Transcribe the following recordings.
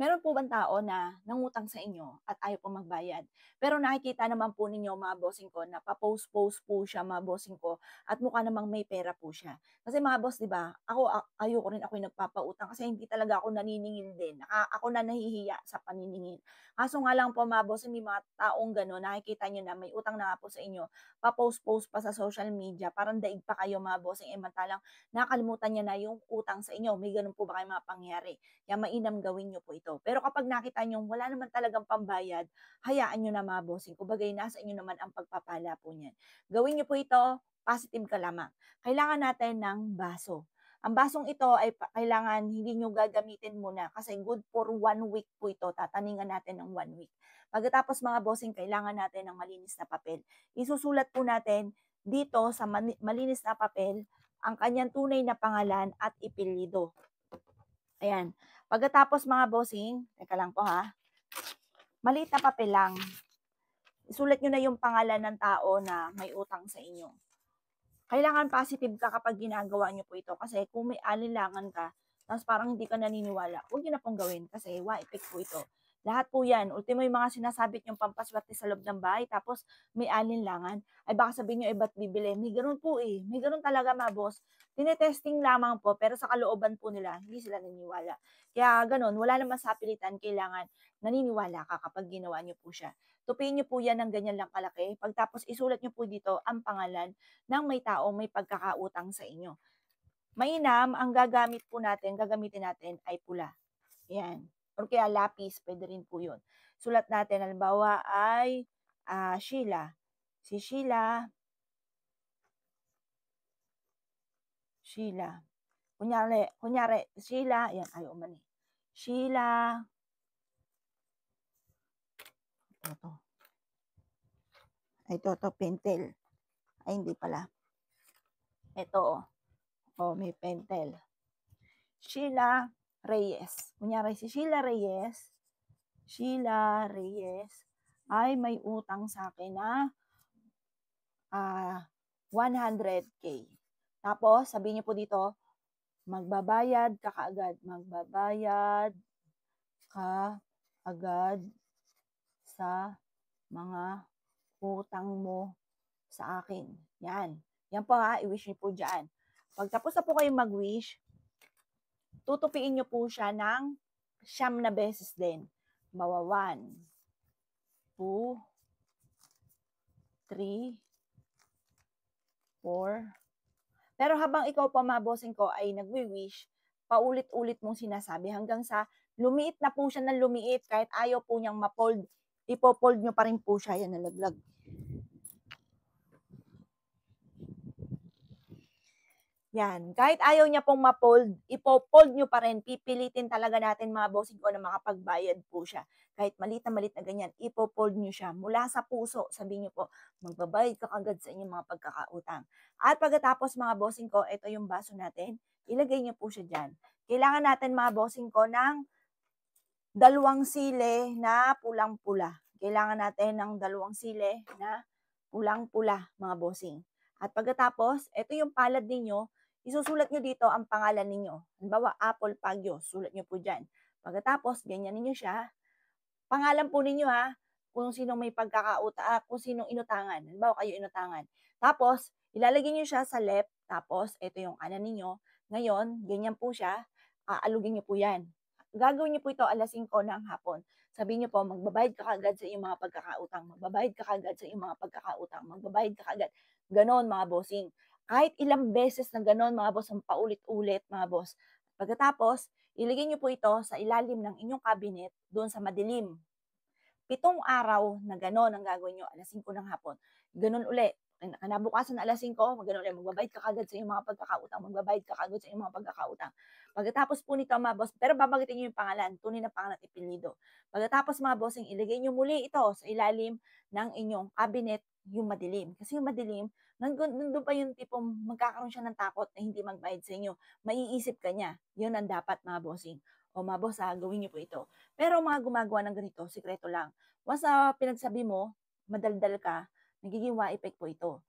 Meron po bang tao na nangutang sa inyo at ayaw po magbayad? Pero nakikita naman po ninyo mga bossing ko na pa-post-post po siya mga bossing ko at mukha namang may pera po siya. Kasi mga boss, 'di ba? Ayoko rin ako yung nagpapautang kasi hindi talaga ako naniningil din. Ako na nahihiya sa paniningil. Kaso nga lang po mga boss, may mga taong gano'n, nakikita niyo na may utang na nga po sa inyo, pa-post-post pa sa social media, parang daig pa kayo mga bossing, eh mantalang nakalimutan niya na yung utang sa inyo. May gano'n po ba kayong mga pangyari? Kaya mainam gawin niyo po ito. Pero kapag nakita niyong wala naman talagang pambayad, hayaan niyo na mga bossing. Kumbaga, nasa inyo naman ang pagpapala po niyan. Gawin niyo po ito, positive ka lamang. Kailangan natin ng baso. Ang basong ito ay kailangan hindi nyo gagamitin muna kasi good for 1 week po ito. Tataningan natin ng 1 week. Pagkatapos mga bossing, kailangan natin ng malinis na papel. Isusulat po natin dito sa malinis na papel ang kanyang tunay na pangalan at ipilido. Ayan. Pagkatapos mga bossing, teka lang po ha, maliit na papel lang. Isulat nyo na yung pangalan ng tao na may utang sa inyo. Kailangan positive ka kapag ginagawa nyo po ito kasi kung may alinlangan ka, tapos parang hindi ka naniniwala, huwag nyo na pong gawin kasi effect po ito. Lahat po yan, ultimo yung mga sinasabit yung pampaswerte sa loob ng bahay, tapos may alinlangan, ay baka sabihin nyo, ba't bibili? May ganun po may ganun talaga mga boss. Tinetesting lamang po, pero sa kalooban po nila, hindi sila naniniwala. Kaya ganun, wala naman sa pilitan, kailangan naniniwala ka kapag ginawa nyo po siya. Tupiin nyo po yan ng ganyan lang kalaki, pagtapos isulat nyo po dito ang pangalan ng may taong may pagkakautang sa inyo. Mainam, ang gagamitin natin ay pula. Yan. Or kaya lapis, pwede rin po yun. Sulat natin, halimbawa ay Sheila. Si Sheila. Kunyari, Sheila, yan, ayaw man eh. Sheila, ito, pentel. Ay, hindi pala. Ito, may pentel. Sheila Reyes. Kunyari si Sheila Reyes ay may utang sa akin na 100K. Tapos, sabihin niyo po dito, magbabayad ka kaagad. Magbabayad ka agad sa mga utang mo sa akin. Yan. Yan po ha, i-wish niyo po dyan. Pagtapos na po kayong mag-wish, tutupiin niyo po siya ng 9 na beses din. Bawa 1, 2, 3, 4. Pero habang ikaw pa mga bossing ko ay nagwi-wish, paulit-ulit mong sinasabi hanggang sa lumiit na po siya ng lumiit kahit ayaw po niyang ma-fold, ipo-fold niyo pa rin po siya. Yan, nalaglag. Yan. Kahit ayaw niya pong ma-fold, ipo-fold niyo pa rin. Pipilitin talaga natin mga bossing ko na makapagbayad po siya. Kahit malit na ganyan, ipo-fold niyo siya. Mula sa puso, sabihin niyo po, magbabayad ka agad sa inyong mga pagkakautang. At pagkatapos mga bossing ko, ito yung baso natin. Ilagay niyo po siya dyan. Kailangan natin mga bossing ko ng 2 sile na pulang-pula. Kailangan natin ng 2 sile na pulang-pula mga bossing. At pagkatapos, ito yung palad ninyo, isusulat nyo dito ang pangalan ninyo. Halimbawa, Apple Pagyo, sulat nyo po dyan. Pagkatapos, ganyan ninyo siya. Pangalan po ninyo ha, kung sino may kung sinong inutangan. Halimbawa, kayo inutangan. Tapos, ilalagay nyo siya sa left, tapos, ito yung kanan ninyo. Ngayon, ganyan po siya, aalugin nyo po yan. Gagawin nyo po ito alas 5 ng hapon. Sabihin nyo po, magbabayad ka kagad sa iyong mga pagkakautang. Magbabayad ka kagad sa iyong mga pagkakautang. Magbabayad ka kagad. Ganon mga bossing. Kahit ilang beses na ganon mga boss, ang paulit-ulit mga boss. Pagkatapos, ilagay niyo po ito sa ilalim ng inyong cabinet doon sa madilim. 7 araw na ganon ang gagawin nyo, alas 5 ng hapon. Ganon uli. Kinabukasan na alas 5, ganon ulit. Magbabayad ka kagad sa iyong mga pagkakautang. Magbabayad ka kagad sa iyong mga pagkakautang. Pagkatapos po nito mga boss, pero babagitin nyo yung pangalan, tunay na pangalan at ipilido. Pagkatapos mga bossing, ilagay nyo muli ito sa ilalim ng inyong cabinet, yung madilim. Kasi yung madilim, nandun pa yung tipong magkakaroon siya ng takot na hindi magbayad sa inyo. Maiisip ka niya. Yun ang dapat mga bossing. O mga boss gawin niyo po ito. Pero mga gumagawa ng ganito, sikreto lang. Once pinagsabi mo, madaldal ka, nagiging effect po ito.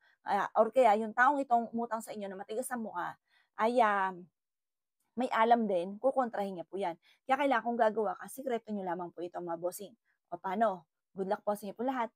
Or kaya yung taong itong umutang sa inyo na matigas ang mukha, ay may alam din, kokontrahin niya po 'yan. Kaya kailangan kung gagawa ka, sikreto niyo lamang po ito mga bossing. O paano, good luck po sa inyo po lahat.